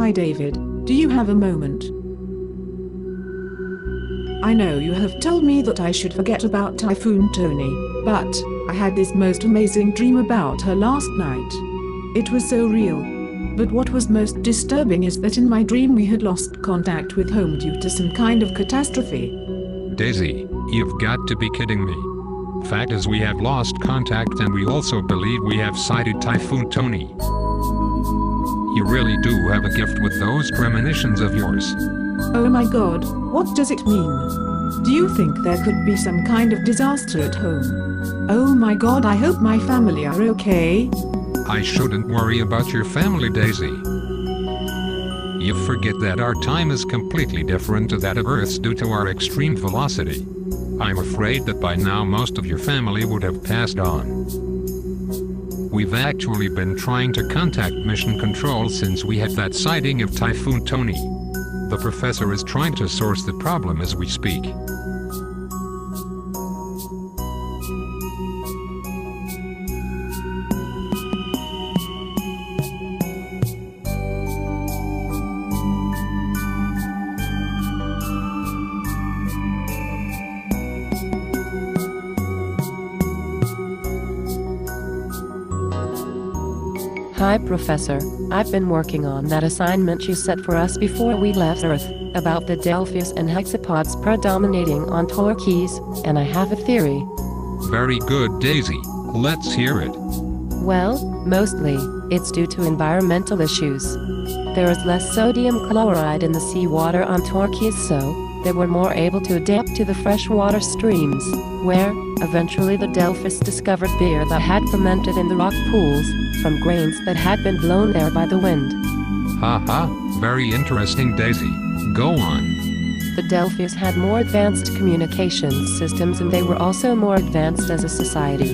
Hi David, do you have a moment? I know you have told me that I should forget about Typhoon Tony, but I had this most amazing dream about her last night. It was so real. But what was most disturbing is that in my dream we had lost contact with home due to some kind of catastrophe. Daisy, you've got to be kidding me. Fact is, we have lost contact and we also believe we have sighted Typhoon Tony. You really do have a gift with those premonitions of yours. Oh my god, what does it mean? Do you think there could be some kind of disaster at home? Oh my god, I hope my family are okay. I shouldn't worry about your family, Daisy. You forget that our time is completely different to that of Earth's due to our extreme velocity. I'm afraid that by now most of your family would have passed on. We've actually been trying to contact Mission Control since we had that sighting of Typhoon Tony. The professor is trying to source the problem as we speak. Hi Professor, I've been working on that assignment you set for us before we left Earth, about the Delphius and hexapods predominating on Torquays, and I have a theory. Very good, Daisy. Let's hear it. Well, mostly, it's due to environmental issues. There is less sodium chloride in the seawater on Torquays, so they were more able to adapt to the freshwater streams, where, eventually the Delphis discovered beer that had fermented in the rock pools, from grains that had been blown there by the wind. Very interesting, Daisy. Go on. The Delphius had more advanced communications systems and they were also more advanced as a society.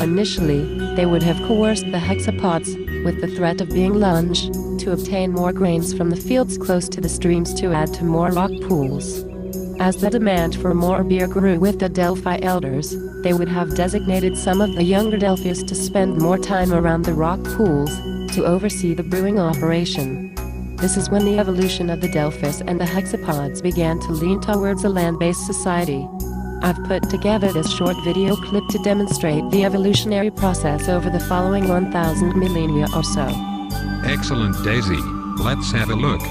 Initially, they would have coerced the hexapods, with the threat of being lunged, to obtain more grains from the fields close to the streams to add to more rock pools. As the demand for more beer grew with the Delphi elders, they would have designated some of the younger Delphius to spend more time around the rock pools, to oversee the brewing operation. This is when the evolution of the Delphis and the hexapods began to lean towards a land-based society. I've put together this short video clip to demonstrate the evolutionary process over the following 1,000 millennia or so. Excellent, Daisy. Let's have a look.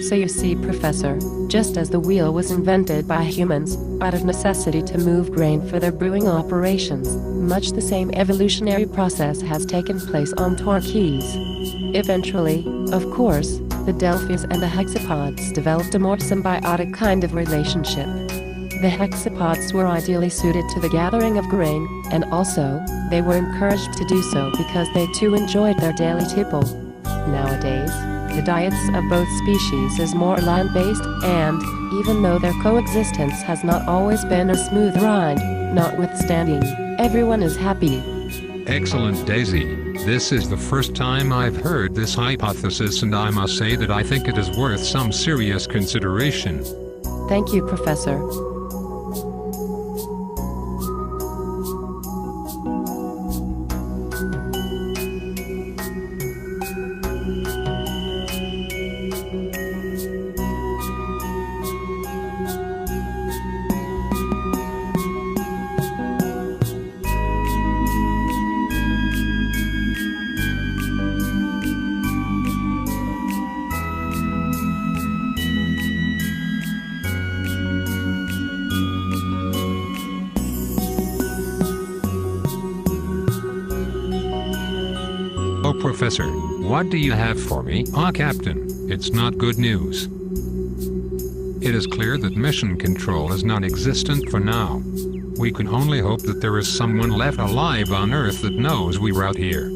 So you see, Professor, just as the wheel was invented by humans, out of necessity to move grain for their brewing operations, much the same evolutionary process has taken place on Torquays. Eventually, of course, the Delphius and the hexapods developed a more symbiotic kind of relationship. The hexapods were ideally suited to the gathering of grain, and also, they were encouraged to do so because they too enjoyed their daily tipple. Nowadays, the diets of both species is more land-based, and, even though their coexistence has not always been a smooth ride, notwithstanding, everyone is happy. Excellent, Daisy. This is the first time I've heard this hypothesis, and I must say that I think it is worth some serious consideration. Thank you, Professor. Professor, what do you have for me? Ah, Captain, it's not good news. It is clear that mission control is non-existent for now. We can only hope that there is someone left alive on Earth that knows we were out here.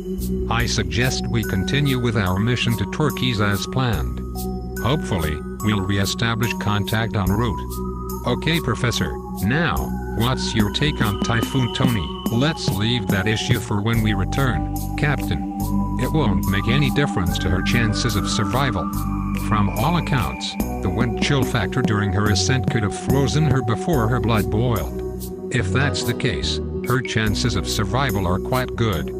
I suggest we continue with our mission to Turkeys as planned. Hopefully, we'll re-establish contact en route. Okay, Professor, now, what's your take on Typhoon Tony? Let's leave that issue for when we return, Captain. It won't make any difference to her chances of survival. From all accounts, the wind chill factor during her ascent could have frozen her before her blood boiled. If that's the case, her chances of survival are quite good.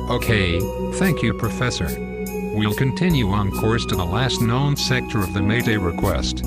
Okay, thank you, Professor. We'll continue on course to the last known sector of the Mayday request.